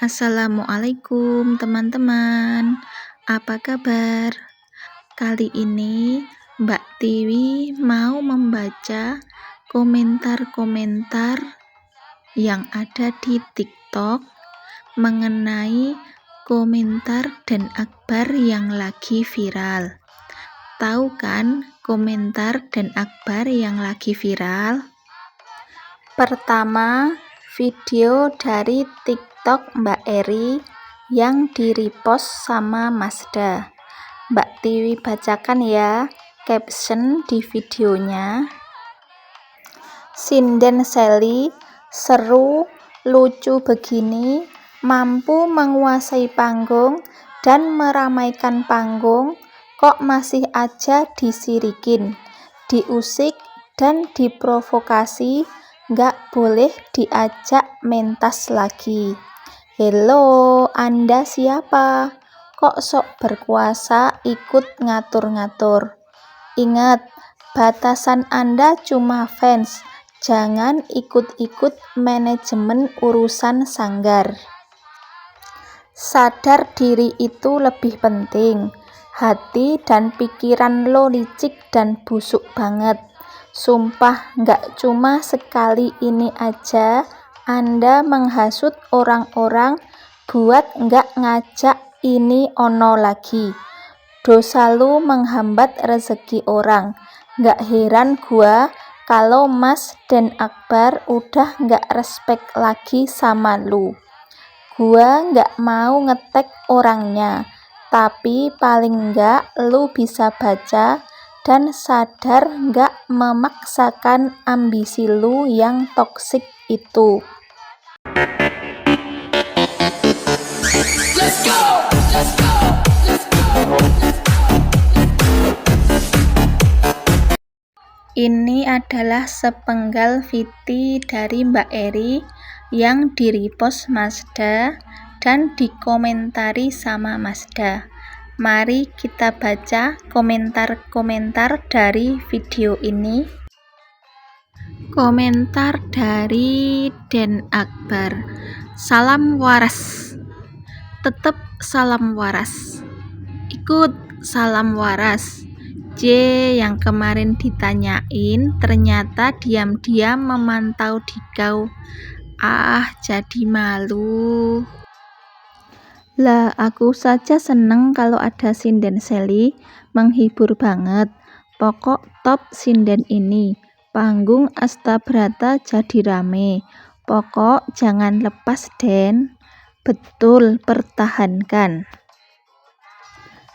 Assalamualaikum teman-teman, apa kabar? Kali ini Mbak Tiwi mau membaca komentar-komentar yang ada di TikTok mengenai komentar Dan Akbar yang lagi viral. Tahu kan komentar Dan Akbar yang lagi viral? Pertama, video dari TikTok Mbak Eri yang di-repost sama Mazda. Mbak Tiwi bacakan ya caption di videonya. Sinden Sally, seru, lucu begini, mampu menguasai panggung dan meramaikan panggung, kok masih aja disirikin, diusik dan diprovokasi, nggak boleh diajak mentas lagi. Hello, Anda siapa? Kok sok berkuasa ikut ngatur-ngatur? Ingat, batasan Anda cuma fans, jangan ikut-ikut manajemen urusan sanggar. Sadar diri itu lebih penting. Hati dan pikiran lo licik dan busuk banget. Sumpah nggak cuma sekali ini aja Anda menghasut orang-orang buat nggak ngajak ini ono lagi. Dosa lu menghambat rezeki orang. Nggak heran gua kalau Mas Dan Akbar udah nggak respect lagi sama lu. Gua nggak mau ngetek orangnya, tapi paling nggak lu bisa baca dan sadar nggak memaksakan ambisi lu yang toksik itu. Ini adalah sepenggal VT dari Mbak Eri yang di-repost Mazda dan dikomentari sama Mazda. Mari kita baca komentar-komentar dari video ini. Komentar dari Dan Akbar. Salam waras. Tetap salam waras. Ikut salam waras. J yang kemarin ditanyain ternyata diam-diam memantau Dikau. Jadi malu. Lah, aku saja seneng kalau ada sinden Sally, menghibur banget. Pokok top sinden ini. Panggung Astabrata jadi rame. Pokok jangan lepas, Den. Betul, pertahankan.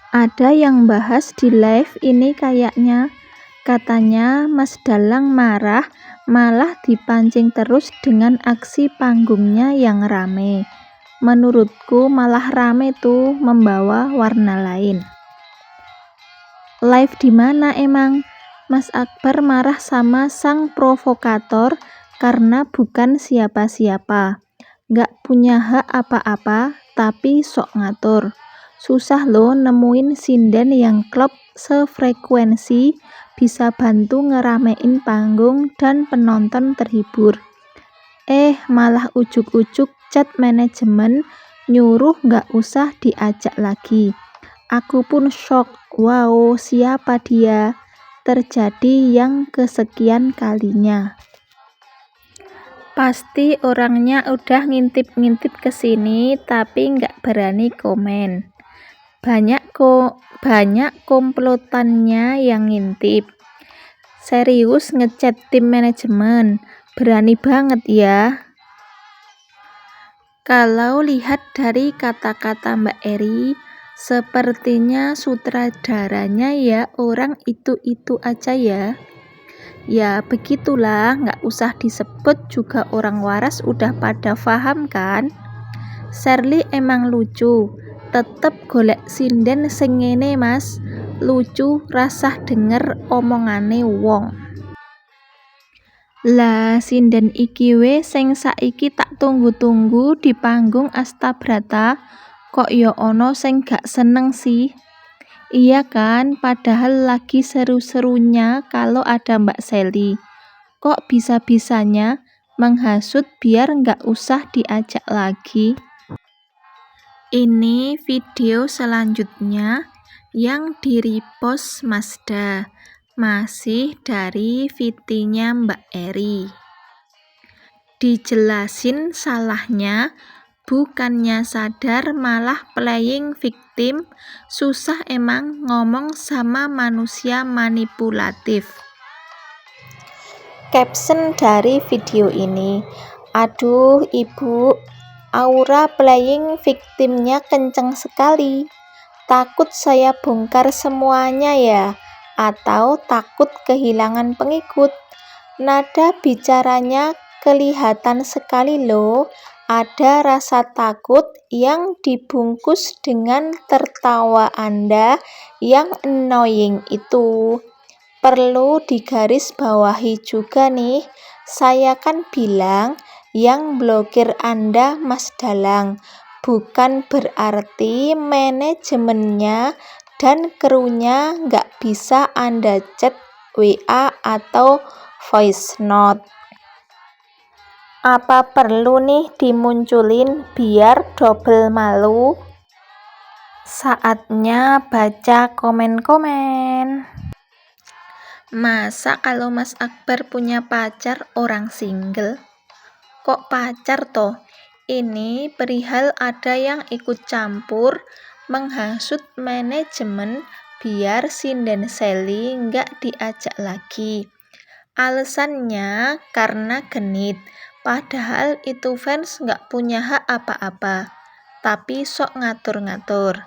Ada yang bahas di live ini kayaknya. Katanya Mas Dalang marah, malah dipancing terus dengan aksi panggungnya yang rame. Menurutku malah rame tuh, membawa warna lain. Live di mana emang? Mas Akbar marah sama sang provokator karena bukan siapa-siapa. Nggak punya hak apa-apa, tapi sok ngatur. Susah loh nemuin sinden yang klop sefrekuensi, bisa bantu ngeramein panggung dan penonton terhibur. Malah ujuk-ujuk chat manajemen, nyuruh nggak usah diajak lagi. Aku pun shock, wow siapa dia? Terjadi yang kesekian kalinya. Pasti orangnya udah ngintip-ngintip ke sini tapi nggak berani komen. Banyak komplotannya yang ngintip. Serius ngechat tim manajemen, berani banget ya. Kalau lihat dari kata-kata Mbak Eri, sepertinya sutradaranya ya orang itu-itu aja ya. Ya begitulah, nggak usah disebut juga orang waras udah pada paham kan. Sherly emang lucu, tetep golek sinden sing ngene Mas. Lucu rasah denger omongane wong. Lah sinden iki we sing saiki tak tunggu-tunggu di panggung Astabrata, kok ya ono sing gak seneng sih. Iya kan, padahal lagi seru-serunya kalau ada Mbak Sally. Kok bisa-bisanya menghasut biar nggak usah diajak lagi. Ini video selanjutnya yang di-repost Mazda, masih dari VT-nya Mbak Eri. Dijelasin salahnya, bukannya sadar malah playing victim. Susah emang ngomong sama manusia manipulatif. Caption dari video ini, "Aduh ibu, aura playing victimnya kenceng sekali. Takut saya bongkar semuanya ya? Atau takut kehilangan pengikut? Nada bicaranya kelihatan sekali loh. Ada rasa takut yang dibungkus dengan tertawa Anda yang annoying itu. Perlu digarisbawahi juga nih, saya kan bilang yang blokir Anda Mas Dalang, bukan berarti manajemennya dan krunya nggak bisa Anda chat WA atau voice note. Apa perlu nih dimunculin biar double malu? Saatnya baca komen-komen. Masa kalau Mas Akbar punya pacar orang single? Kok pacar toh? Ini perihal ada yang ikut campur menghasut manajemen biar Sinden Sally nggak diajak lagi. Alasannya karena genit, padahal itu fans nggak punya hak apa-apa, tapi sok ngatur-ngatur.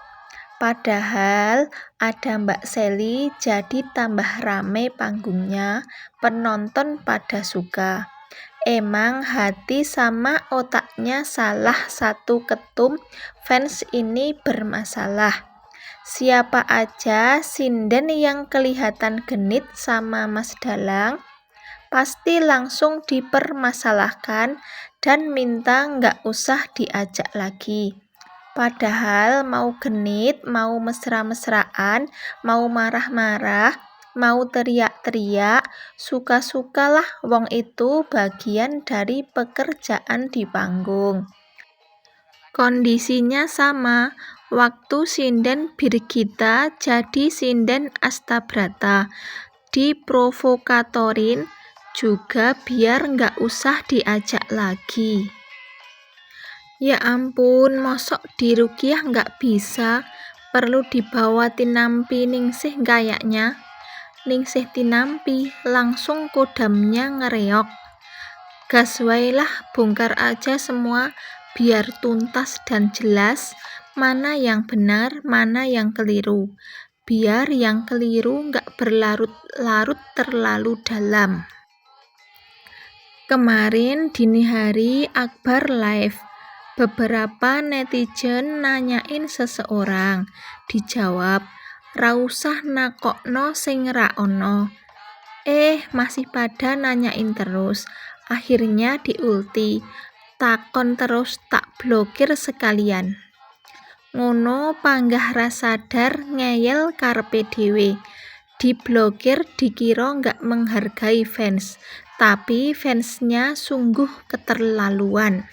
Padahal ada Mbak Sally jadi tambah rame panggungnya, penonton pada suka. Emang hati sama otaknya salah satu ketum fans ini bermasalah. Siapa aja sinden yang kelihatan genit sama Mas Dalang, pasti langsung dipermasalahkan dan minta nggak usah diajak lagi. Padahal mau genit, mau mesra-mesraan, mau marah-marah, mau teriak-teriak, suka-sukalah, wong itu bagian dari pekerjaan di panggung. Kondisinya sama, waktu sinden Birgita jadi sinden Astabrata, diprovokatorin juga biar nggak usah diajak lagi. Ya ampun, mosok di Rukiah nggak bisa, perlu dibawa Tinampi Ningsih kayaknya. Ningsih Tinampi langsung kodamnya ngereok. Gas wae lah, bongkar aja semua biar tuntas dan jelas mana yang benar, mana yang keliru. Biar yang keliru nggak berlarut-larut terlalu dalam. Kemarin dini hari Akbar live. Beberapa netizen nanyain seseorang, dijawab, "Ra usah nakokno sing ra ono." Masih pada nanyain terus. Akhirnya diulti, takon terus tak blokir sekalian. Ngono panggah ra sadar ngeyel karepe dhewe. Diblokir dikira nggak menghargai fans, tapi fansnya sungguh keterlaluan.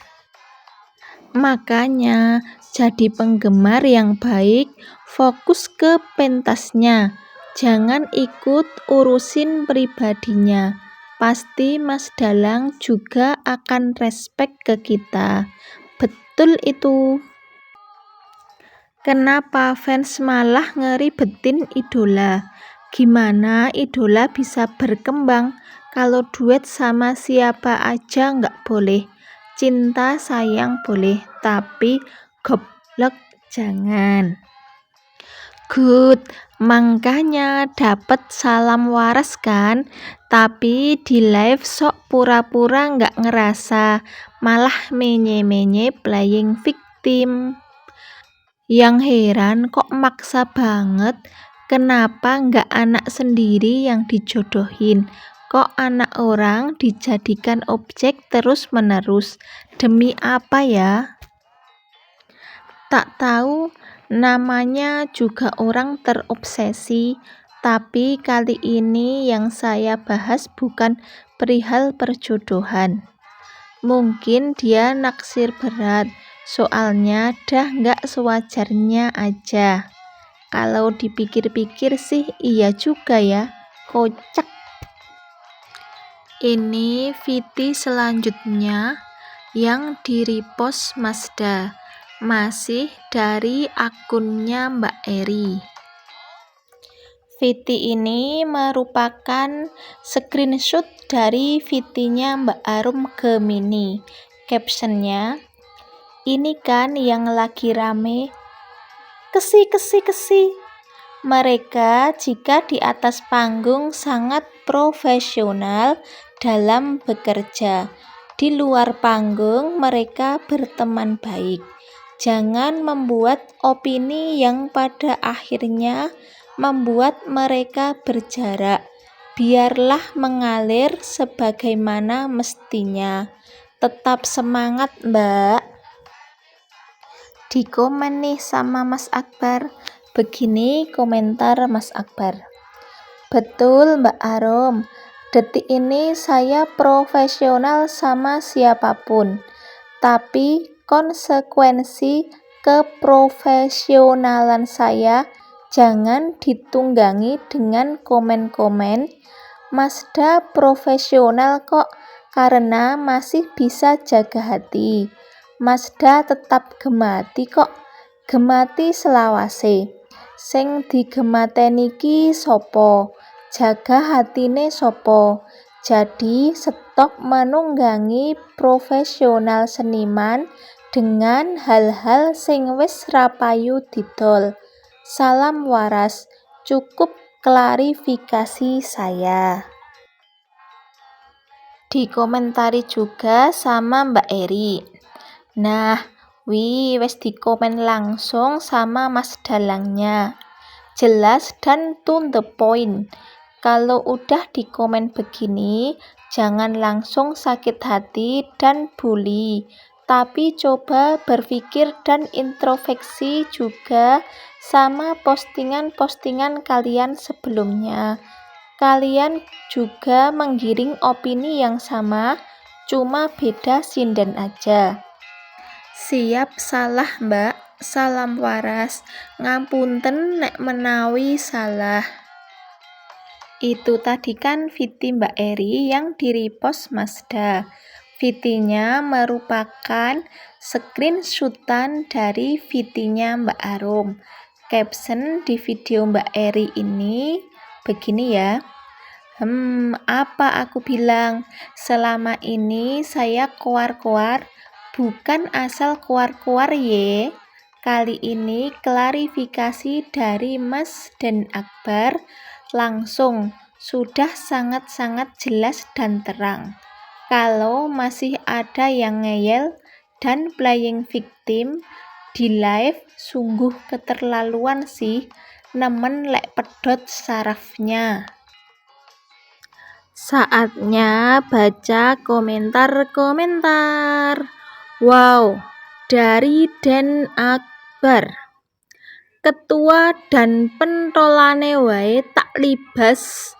Makanya jadi penggemar yang baik, fokus ke pentasnya, jangan ikut urusin pribadinya. Pasti Mas Dalang juga akan respect ke kita. Betul itu. Kenapa fans malah ngeribetin idola? Gimana idola bisa berkembang kalau duet sama siapa aja nggak boleh? Cinta sayang boleh, tapi goblok jangan. Good, makanya dapat salam waras kan? Tapi di live sok pura-pura nggak ngerasa, malah menye-menye playing victim. Yang heran kok maksa banget, kenapa nggak anak sendiri yang dijodohin? Kok anak orang dijadikan objek terus-menerus? Demi apa ya? Tak tahu, namanya juga orang terobsesi. Tapi kali ini yang saya bahas bukan perihal perjodohan. Mungkin dia naksir berat, Soalnya dah nggak sewajarnya aja. Kalau dipikir-pikir sih iya juga ya, kocak. Ini VT selanjutnya yang di-repost Mazda, masih dari akunnya Mbak Eri. VT ini merupakan screenshot dari VT-nya Mbak Arum Gemini. Captionnya, ini kan yang lagi rame, kesi. Mereka jika di atas panggung sangat profesional dalam bekerja. Di luar panggung mereka berteman baik. Jangan membuat opini yang pada akhirnya membuat mereka berjarak. Biarlah mengalir sebagaimana mestinya. Tetap semangat, Mbak. Di komen nih sama Mas Akbar. Begini komentar Mas Akbar. Betul Mbak Arum, detik ini saya profesional sama siapapun, tapi konsekuensi keprofesionalan saya jangan ditunggangi dengan komen-komen. Mazda profesional kok, karena masih bisa jaga hati. Mazda tetap gemati kok, gemati selawase. Sing digemateni ki sopo, jaga hatine sopo. Jadi stop menunggangi profesional seniman dengan hal-hal sing wis rapayu didol. Salam waras, cukup klarifikasi saya. Dikomentari juga sama Mbak Eri. Nah, wes dikomen langsung sama Mas Dalangnya. Jelas dan to the point. Kalau udah dikomen begini, jangan langsung sakit hati dan bully. Tapi coba berpikir dan introspeksi juga sama postingan-postingan kalian sebelumnya. Kalian juga menggiring opini yang sama, cuma beda sinden aja. Siap salah Mbak, salam waras, ngapunten nek menawi salah. Itu tadi kan VT Mbak Eri yang di-repost Mazda. VT-nya merupakan screenshotan dari VT-nya Mbak Arum. Caption di video Mbak Eri ini begini ya. Apa aku bilang? Selama ini saya koar-koar, bukan asal koar-koar ye. Kali ini klarifikasi dari Mas dan Akbar langsung, sudah sangat-sangat jelas dan terang. Kalau masih ada yang ngeyel dan playing victim di live, sungguh keterlaluan sih, nemen lek pedot sarafnya. Saatnya baca komentar-komentar. Wow, dari Den Akbar. Ketua dan pentolane wae tak libas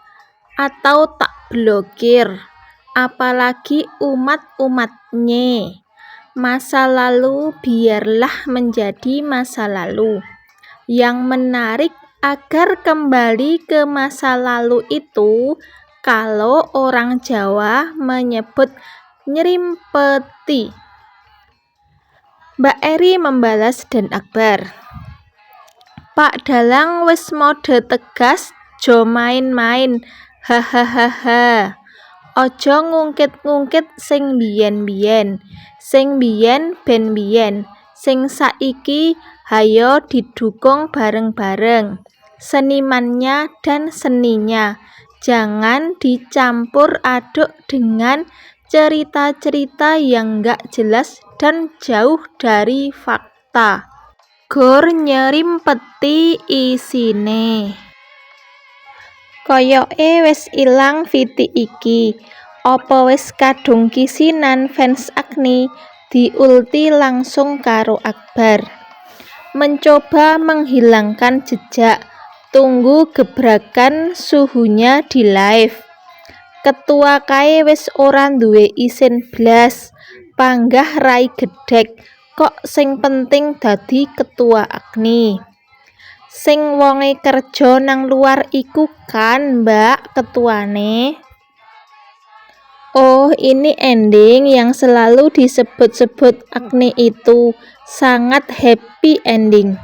atau tak blokir. Apalagi umat-umatnya. Masa lalu biarlah menjadi masa lalu. Yang menarik agar kembali ke masa lalu itu, kalau orang Jawa menyebut nyerimpeti. Mbak Eri membalas Dan Akbar. Pak Dalang wis mode tegas, jo main-main, hahaha. Ojo ngungkit-ngungkit sing biyen-biyen, sing biyen ben biyen, sing saiki hayo didukung bareng-bareng. Senimannya dan seninya. Jangan dicampur aduk dengan cerita-cerita yang gak jelas dan jauh dari fakta. Gor nyerimpeti isine. Koyoke wis ilang VT iki. Apa wis kadung kisinan fans Agni? Diulti langsung karo Akbar. Mencoba menghilangkan jejak. Tunggu gebrakan suhunya di live. Ketua kae wis ora duwe isin blas. Panggah rai gedek. kok sing penting dadi ketua Agni. Sing wonge kerja nang luar iku kan Mbak ketuane. Oh, ini ending yang selalu disebut-sebut Agni itu. Sangat happy ending.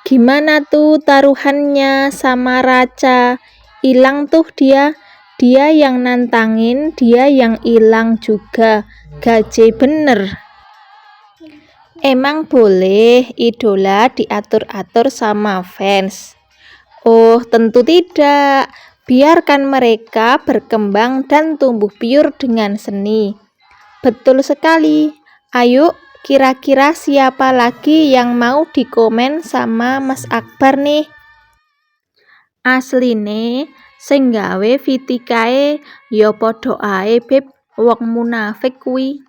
Gimana tuh taruhannya sama Raca? Hilang tuh dia. Dia yang nantangin, dia yang hilang juga. Gaje bener. Emang boleh idola diatur-atur sama fans? Oh, tentu tidak. Biarkan mereka berkembang dan tumbuh piur dengan seni. Betul sekali. Ayo, kira-kira siapa lagi yang mau dikomen sama Mas Akbar nih? Asline, sing gawe Vitikae ya padha ae, Beb. Wong munafik kuwi.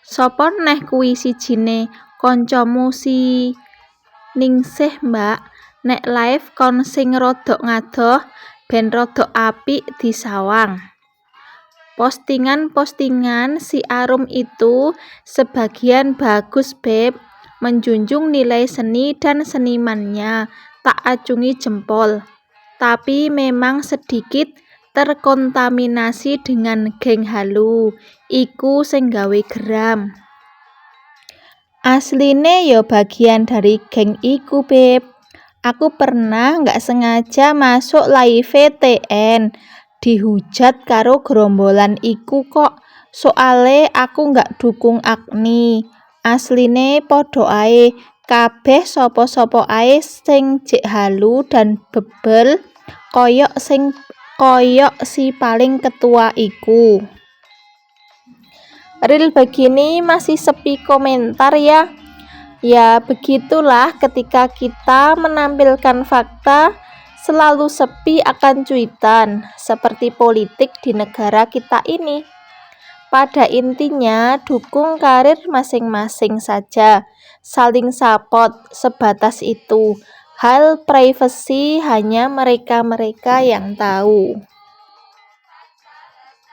Sopo neh kuwi sijine kancamu si Ningsih, Mbak? Nek live kon sing rodok ngadoh ben rodok apik disawang. Postingan-postingan si Arum itu sebagian bagus, Beb. Menjunjung nilai seni dan senimannya, tak acungi jempol. Tapi memang sedikit terkontaminasi dengan geng halu. Iku sing gawe geram. Asline ya bagian dari geng iku, Beb. Aku pernah nggak sengaja masuk live TN. Dihujat karo gerombolan iku kok. Soale aku nggak dukung Agni. Asline podo ae. Kabeh sopo-sopo ae sing jek halu dan bebel koyok si paling ketua iku. Reel begini masih sepi komentar ya. Ya begitulah ketika kita menampilkan fakta selalu sepi akan cuitan seperti politik di negara kita ini. Pada intinya dukung karir masing-masing saja, saling support sebatas itu. Hal privasi hanya mereka-mereka yang tahu.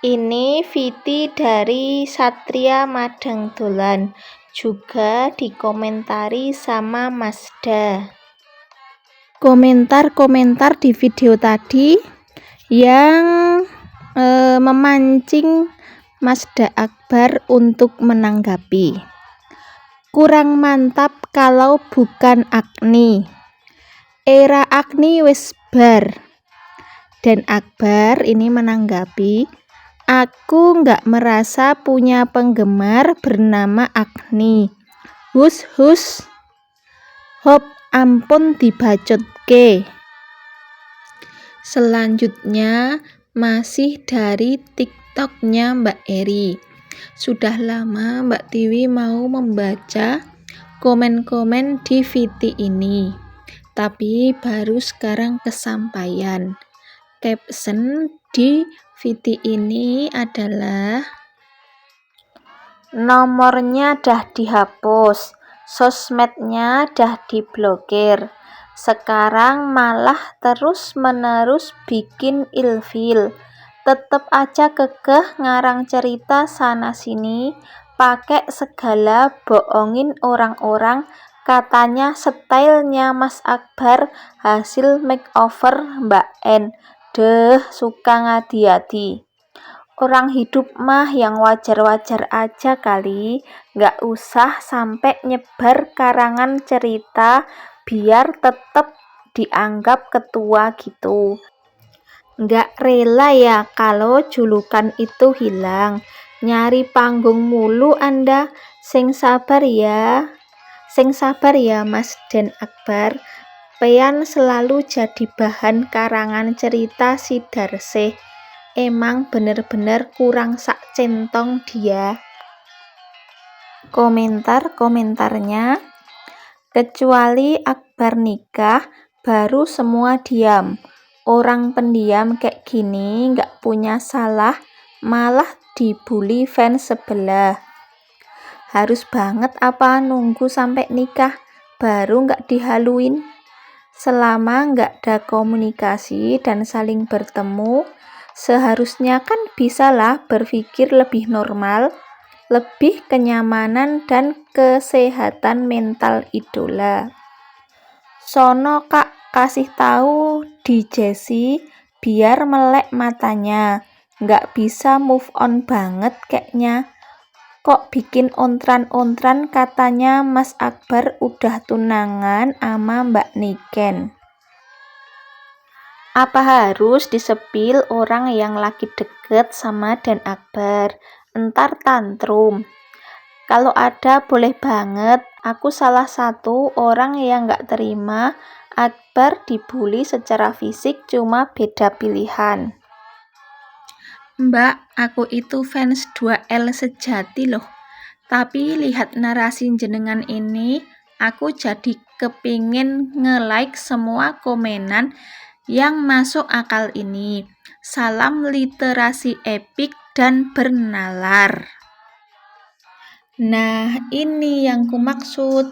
Ini Viti dari Satria Madang Dolan, juga dikomentari sama Mazda. Komentar-komentar di video tadi yang memancing Mazda Akbar untuk menanggapi. Kurang mantap kalau bukan Agni. Era Agni wis bar. Dan Akbar ini menanggapi, aku nggak merasa punya penggemar bernama Agni. Hus. Hop, ampun dibacotke. Selanjutnya masih dari TikToknya Mbak Eri. Sudah lama Mbak Tiwi mau membaca komen-komen di Viti ini, tapi baru sekarang kesampaian. Caption di Viti ini adalah, nomornya dah dihapus, sosmednya dah diblokir, sekarang malah terus-menerus bikin ilfil. Tetep aja kekeh ngarang cerita sana-sini, pakai segala bohongin orang-orang. Katanya stylenya Mas Akbar hasil makeover Mbak N. Deh, suka ngadi-adi. Orang hidup mah yang wajar-wajar aja kali, nggak usah sampai nyebar karangan cerita biar tetep dianggap ketua gitu. Nggak rela ya kalau julukan itu hilang. Nyari panggung mulu Anda. Sing sabar ya Mas Den Akbar. Pean selalu jadi bahan karangan cerita si Darseh. Emang bener-bener kurang sak centong dia. Komentarnya, kecuali Akbar nikah baru semua diam. Orang pendiam kayak gini nggak punya salah, malah dibully fans sebelah. Harus banget apa nunggu sampai nikah baru nggak dihaluin? Selama nggak ada komunikasi dan saling bertemu, seharusnya kan bisalah berpikir lebih normal. lebih kenyamanan dan kesehatan mental idola. Sono Kak, kasih tahu di Jessie biar melek matanya, nggak bisa move on banget kayaknya. Kok bikin ontran-ontran katanya Mas Akbar udah tunangan ama Mbak Niken. Apa harus disepil orang yang lagi deket sama Dan Akbar? Entar tantrum. Kalau ada boleh banget, aku salah satu orang yang gak terima Akbar dibully secara fisik, cuma beda pilihan. Mbak, aku itu fans 2L sejati loh. Tapi lihat narasi jenengan ini, aku jadi kepingin nge-like semua komenan yang masuk akal ini. Salam literasi epik dan bernalar. Nah, ini yang kumaksud.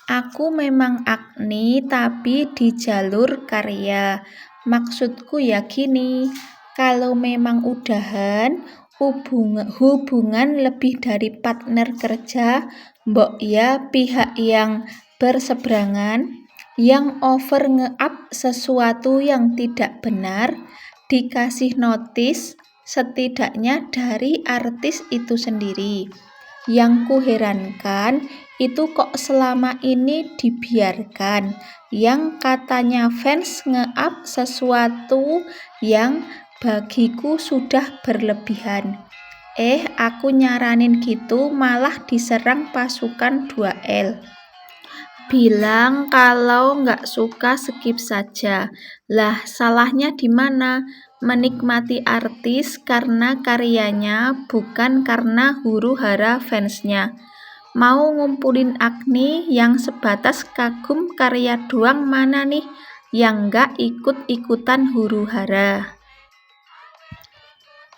Aku memang Agni tapi di jalur karya. Maksudku ya gini, kalau memang udahan, hubungan lebih dari partner kerja, mbok ya pihak yang berseberangan, yang over nge-up sesuatu yang tidak benar, dikasih notis setidaknya dari artis itu sendiri. Yang kuherankan itu kok selama ini dibiarkan, yang katanya fans nge-up sesuatu yang bagiku sudah berlebihan. Aku nyaranin gitu malah diserang pasukan 2L. Bilang kalau nggak suka skip saja. Lah, salahnya di mana? Menikmati artis karena karyanya, bukan karena huru-hara fansnya. Mau ngumpulin Agni yang sebatas kagum karya doang mana nih, yang nggak ikut-ikutan huru-hara.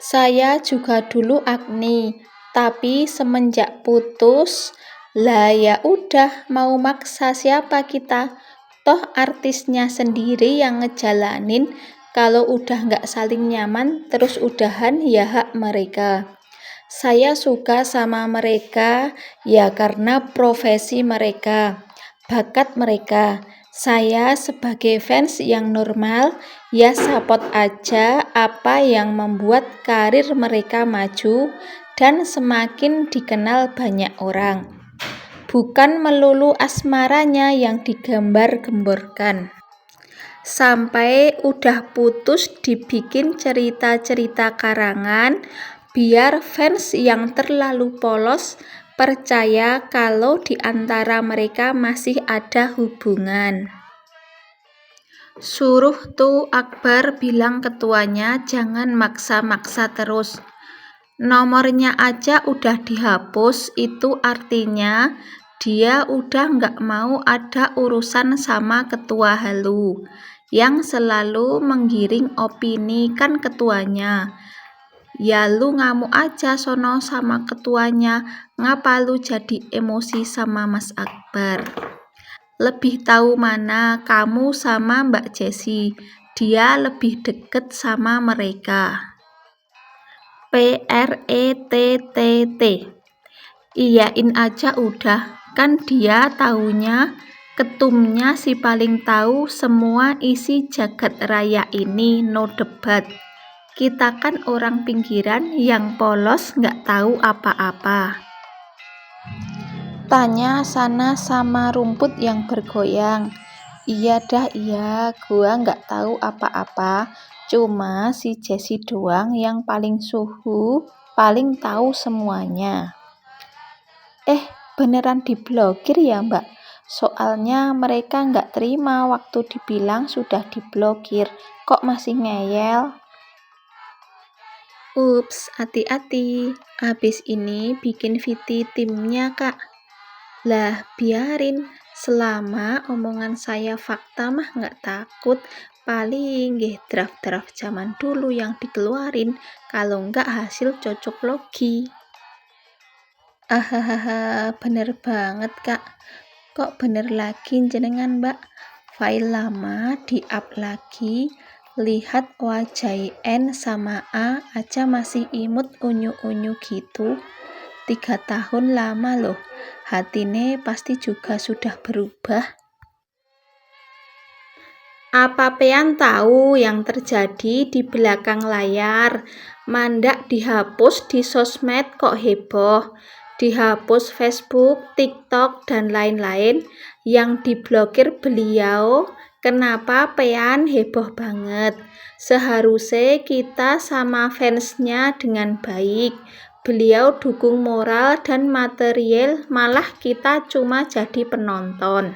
Saya juga dulu Agni, tapi semenjak putus, lah ya udah, mau maksa siapa kita? Toh artisnya sendiri yang ngejalanin. Kalau udah nggak saling nyaman terus udahan ya hak mereka. Saya suka sama mereka ya karena profesi mereka, bakat mereka. Saya sebagai fans yang normal ya support aja apa yang membuat karir mereka maju dan semakin dikenal banyak orang. Bukan melulu asmaranya yang digambar-gemborkan. Sampai udah putus dibikin cerita-cerita karangan biar fans yang terlalu polos percaya kalau di antara mereka masih ada hubungan. Suruh tuh Akbar bilang ketuanya jangan maksa-maksa terus. Nomornya aja udah dihapus, itu artinya dia udah nggak mau ada urusan sama ketua halu yang selalu menggiring opini kan ketuanya. Ya lu ngamuk aja sono sama ketuanya, ngapa lu jadi emosi sama Mas Akbar? Lebih tahu mana kamu sama Mbak Jessie, dia lebih deket sama mereka. PRETTT. Iyain aja udah, kan dia taunya ketumnya si paling tahu semua isi jagat raya ini, no debat. Kita kan orang pinggiran yang polos nggak tahu apa-apa. Tanya sana sama rumput yang bergoyang. Iya dah iya, gua nggak tahu apa-apa. Cuma si Jessie doang yang paling suhu, paling tahu semuanya. Beneran diblokir ya Mbak? Soalnya mereka nggak terima waktu dibilang sudah diblokir. Kok masih ngeyel? Ups, hati-hati. Abis ini bikin VT timnya Kak. Lah biarin, selama omongan saya fakta mah nggak takut. Paling draft-draft zaman dulu yang dikeluarin, kalau nggak hasil cocok logi. Bener banget Kak. Kok bener lagi jenengan Mbak? File lama di-up lagi, lihat wajah N sama A aja masih imut unyu-unyu gitu. 3 tahun lama loh. Hatine pasti juga sudah berubah. Apa pean tahu yang terjadi di belakang layar? Mandak dihapus di sosmed kok heboh. Dihapus Facebook, TikTok, dan lain-lain. Yang diblokir beliau. Kenapa pean heboh banget? Seharusnya kita sama fansnya dengan baik. Beliau dukung moral dan material, malah kita cuma jadi penonton.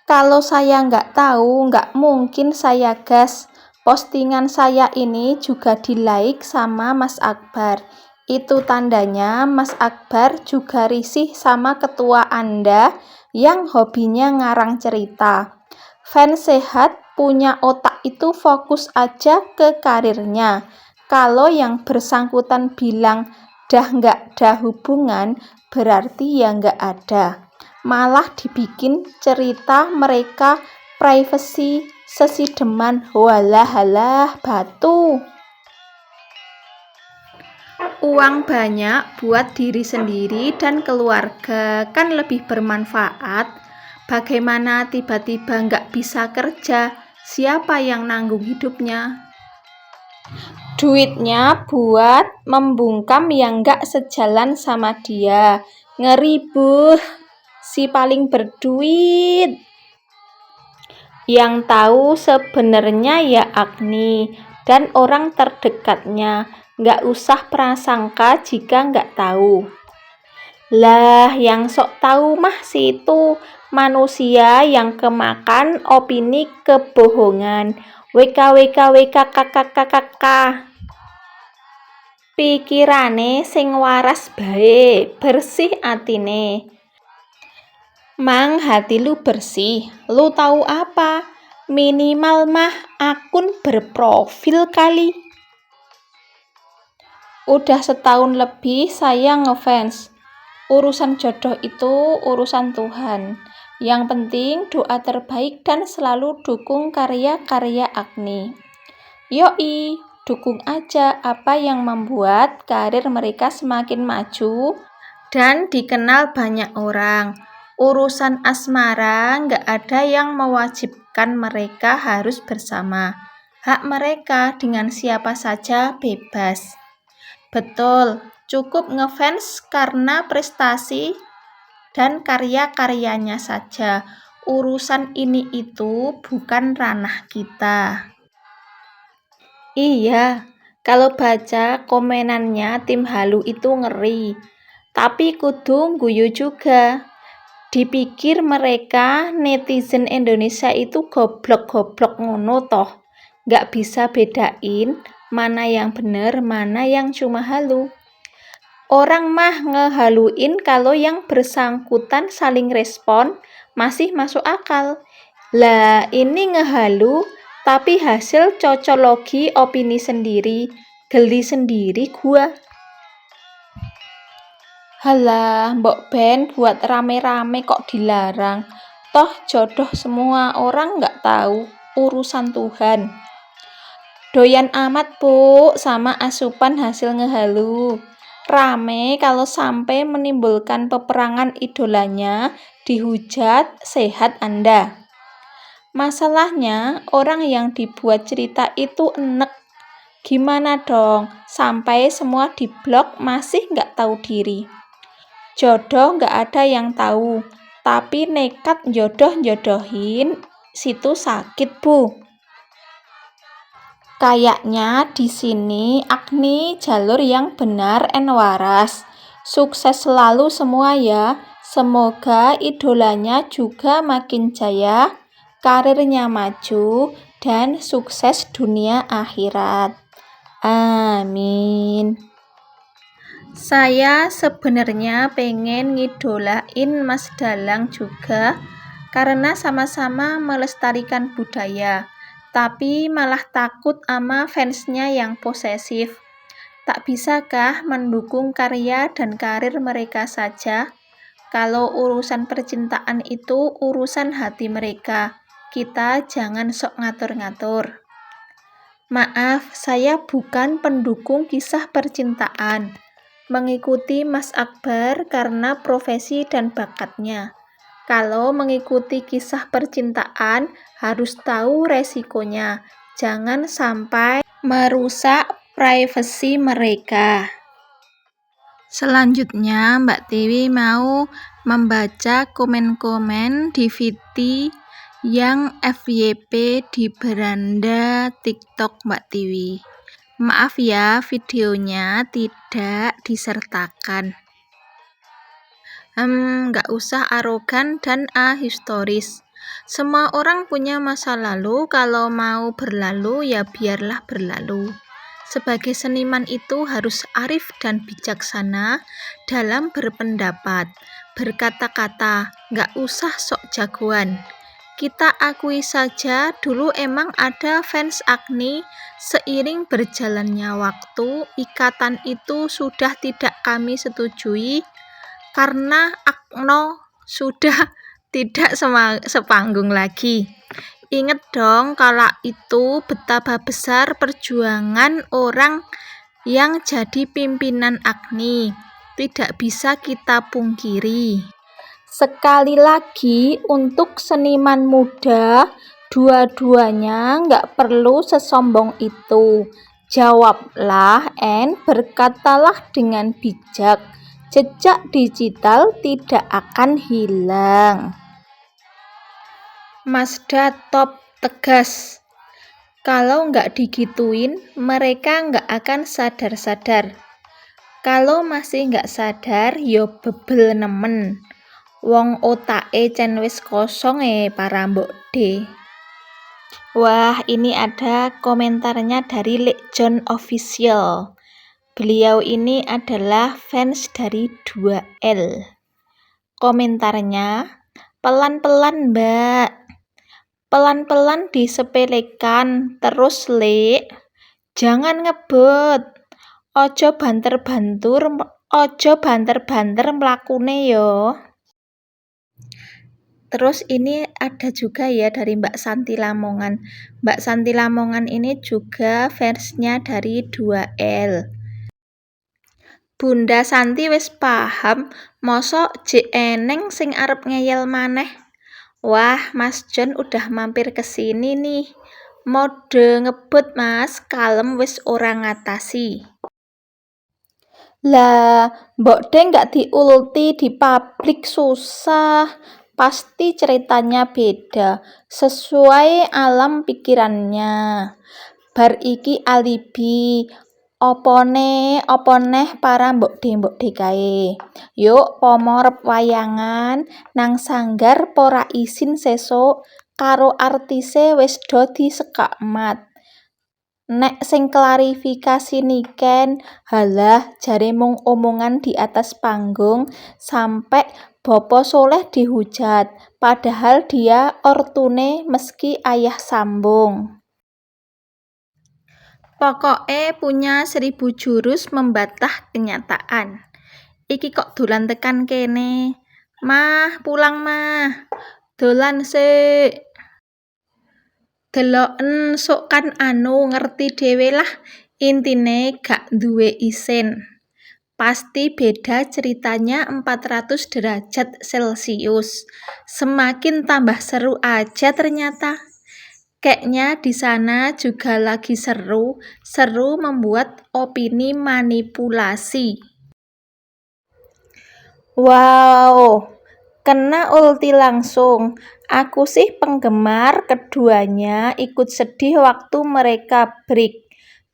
Kalau saya nggak tahu, nggak mungkin saya gas. Postingan saya ini juga di-like sama Mas Akbar. Itu tandanya Mas Akbar juga risih sama ketua Anda yang hobinya ngarang cerita. Fans sehat punya otak itu fokus aja ke karirnya. Kalau yang bersangkutan bilang dah nggak ada hubungan, berarti ya nggak ada. Malah dibikin cerita mereka privacy sesideman. Walah batu. Uang banyak buat diri sendiri dan keluarga kan lebih bermanfaat. Bagaimana tiba-tiba nggak bisa kerja? Siapa yang nanggung hidupnya? Duitnya buat membungkam yang nggak sejalan sama dia. Ngeri buh. Si paling berduit. Yang tahu sebenarnya ya Agni dan orang terdekatnya. Nggak usah prasangka jika nggak tahu. Lah yang sok tahu mah si itu manusia yang kemakan opini kebohongan. WKWKWKKKKK. Pikirane sing waras bae, bersih atine. Mang hati lu bersih, lu tahu apa? Minimal mah akun berprofil kali. Udah setahun lebih saya ngefans. Urusan jodoh itu urusan Tuhan. Yang penting doa terbaik dan selalu dukung karya-karya Agni. Yoi, dukung aja apa yang membuat karir mereka semakin maju dan dikenal banyak orang. Urusan asmara nggak ada yang mewajibkan mereka harus bersama. Hak mereka dengan siapa saja bebas. Betul, cukup ngefans karena prestasi dan karya-karyanya saja. Urusan ini itu bukan ranah kita. Iya, kalau baca komenannya tim halu itu ngeri. Tapi kudu guyu juga. Dipikir mereka netizen Indonesia itu goblok-goblok ngono toh. Nggak bisa bedain mana yang bener, mana yang cuma halu. Orang mah ngehaluin kalau yang bersangkutan saling respon masih masuk akal. Lah ini ngehalu tapi hasil cocologi opini sendiri. Geli sendiri gua. Halah, mbok Ben buat rame-rame kok dilarang. Toh jodoh semua orang nggak tahu, urusan Tuhan. Doyan amat Bu sama asupan hasil ngehalu. Rame kalau sampai menimbulkan peperangan idolanya, dihujat sehat Anda. Masalahnya orang yang dibuat cerita itu enek. Gimana dong, sampai semua diblok masih nggak tahu diri. Jodoh nggak ada yang tahu, tapi nekat jodoh-jodohin situ sakit Bu. Kayaknya di sini Agni jalur yang benar and waras. Sukses selalu semua ya. Semoga idolanya juga makin jaya, karirnya maju, dan sukses dunia akhirat. Amin. Saya sebenarnya pengen ngidolain Mas Dalang juga karena sama-sama melestarikan budaya, tapi malah takut ama fansnya yang posesif. Tak bisakah mendukung karya dan karir mereka saja? Kalau urusan percintaan itu urusan hati mereka, kita jangan sok ngatur-ngatur. Maaf, saya bukan pendukung kisah percintaan. Mengikuti Mas Akbar karena profesi dan bakatnya. Kalau mengikuti kisah percintaan, harus tahu resikonya. Jangan sampai merusak privasi mereka. Selanjutnya, Mbak Tiwi mau membaca komen-komen di VT yang FYP di beranda TikTok Mbak Tiwi. Maaf ya, videonya tidak disertakan. Nggak usah arogan dan ahistoris. Semua orang punya masa lalu, kalau mau berlalu ya biarlah berlalu. Sebagai seniman itu harus arif dan bijaksana dalam berpendapat, berkata-kata, nggak usah sok jagoan. Kita akui saja dulu emang ada fans Agni, seiring berjalannya waktu, ikatan itu sudah tidak kami setujui, karena Agno sudah tidak sepanggung lagi. Ingat dong kala itu betapa besar perjuangan orang yang jadi pimpinan Agni. Tidak bisa kita pungkiri. Sekali lagi untuk seniman muda, dua-duanya nggak perlu sesombong itu. Jawablah and berkatalah dengan bijak. Jejak digital tidak akan hilang. Mazda top tegas. Kalau nggak digituin, mereka nggak akan sadar-sadar. Kalau masih nggak sadar, yo bebel nemen. Wong otake cen wis kosong para mbok de. Wah, ini ada komentarnya dari Lek John Official. Beliau ini adalah fans dari 2L. Komentarnya, pelan-pelan mbak. Pelan-pelan disepelekan, terus Lek. Jangan ngebut. Ojo banter-banter mlakune yo. Terus ini ada juga ya dari Mbak Santi Lamongan. Mbak Santi Lamongan ini juga fansnya dari 2L. Bunda Santi wis paham, mosok jek eneng sing arep ngeyel maneh. Wah, Mas John udah mampir ke sini nih. Mode ngebut Mas, kalem wis ora ngatasi. Lah, mbok de nggak diulti di publik susah. Pasti ceritanya beda, sesuai alam pikirannya. Bar iki alibi, oponeh para mbok de kae. Yuk pomorep wayangan nang sanggar pora isin sesuk karo artise wis do disekak mat. Nek sing klarifikasi niken, halah jare mung omongan di atas panggung sampai Bopo Soleh dihujat, padahal dia ortune meski ayah sambung. Pokoke punya 1000 jurus membatah kenyataan. Iki kok dolan tekan kene. Mah, pulang mah. Dolan sik. Deloken sok kan ngerti dhewe lah. Intine gak duwe isin. Pasti beda ceritanya 400 derajat Celcius. Semakin tambah seru aja ternyata. Kayaknya di sana juga lagi seru membuat opini manipulasi. Wow, kena ulti langsung. Aku sih penggemar keduanya, ikut sedih waktu mereka break.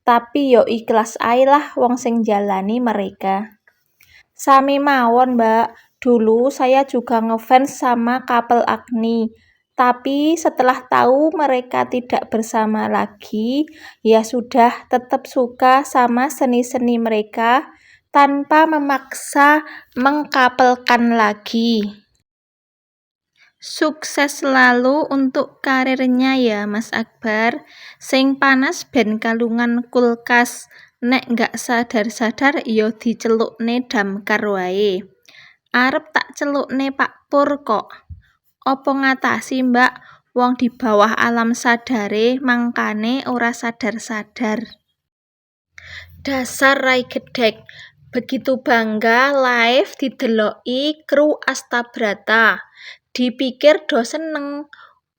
Tapi yo ikhlas ae lah wong sing jalani mereka. Sami mawon, Mbak. Dulu saya juga ngefans sama couple Agni. Tapi setelah tahu mereka tidak bersama lagi, ya sudah tetap suka sama seni-seni mereka tanpa memaksa mengkapelkan lagi. Sukses selalu untuk karirnya ya Mas Akbar. Sing panas ben kalungan kulkas. Nek gak sadar-sadar yo dicelukne damkar wae. Arep tak celukne Pak Pur kok. Opo ngatasi Mbak, wong di bawah alam sadare mangkane ora sadar-sadar. Dasar rai gedhek, Begitu bangga live dideloki kru Astabrata. Dipikir do seneng,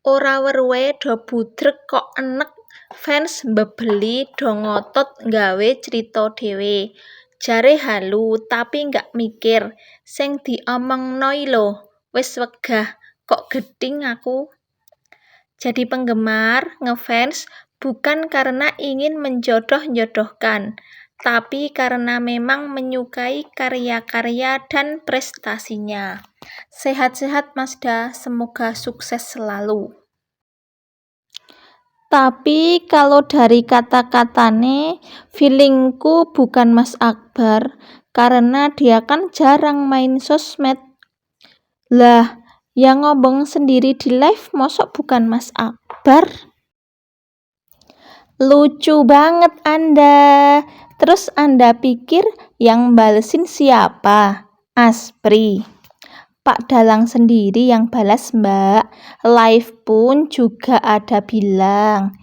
ora weruhe do budreg kok enek. Fans mbebeli do ngotot nggawe crita dhewe. Jare halu tapi nggak mikir, sing diomongno lho, wis wegah kok gething aku. Jadi penggemar ngefans bukan karena ingin menjodoh-jodohkan, tapi karena memang menyukai karya-karya dan prestasinya. Sehat-sehat Mazda, semoga sukses selalu. Tapi kalau dari kata-katane, feelingku bukan Mas Akbar, karena dia kan jarang main sosmed. Lah, yang ngomong sendiri di live mosok bukan Mas Akbar? Lucu banget Anda. Terus Anda pikir yang balesin siapa? Aspri. Pak Dalang sendiri yang balas Mbak. Live pun juga ada bilang.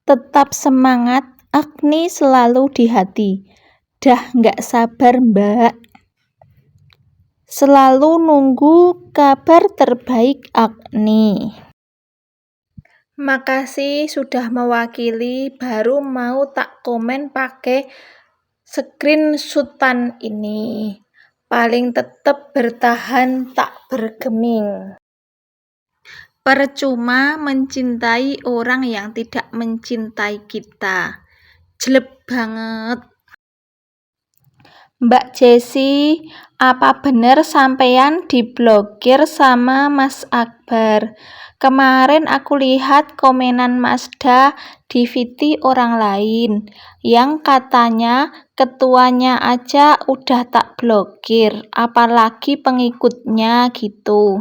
Tetap semangat, Agni selalu di hati. Dah nggak sabar Mbak. Selalu nunggu kabar terbaik Agni. Makasih sudah mewakili, baru mau tak komen pakai screenshotan ini. Paling tetap bertahan tak bergeming. Percuma mencintai orang yang tidak mencintai kita. Jelek banget. Mbak Jessi, apa bener sampean diblokir sama Mas Akbar? Kemarin aku lihat komenan Mazda di VT orang lain, yang katanya ketuanya aja udah tak blokir, apalagi pengikutnya gitu.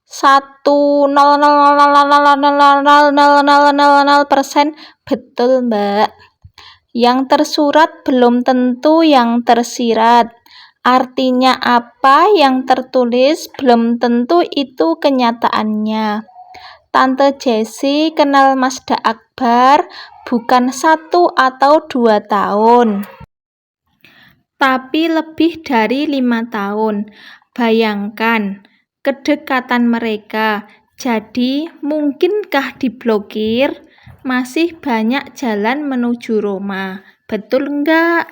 1,0000000% betul Mbak. Yang tersurat belum tentu yang tersirat. Artinya apa yang tertulis belum tentu itu kenyataannya. Tante Jessi kenal Mazda Akbar bukan 1 atau 2 tahun. Tapi lebih dari 5 tahun. Bayangkan kedekatan mereka. Jadi mungkinkah diblokir? Masih banyak jalan menuju Roma. Betul enggak?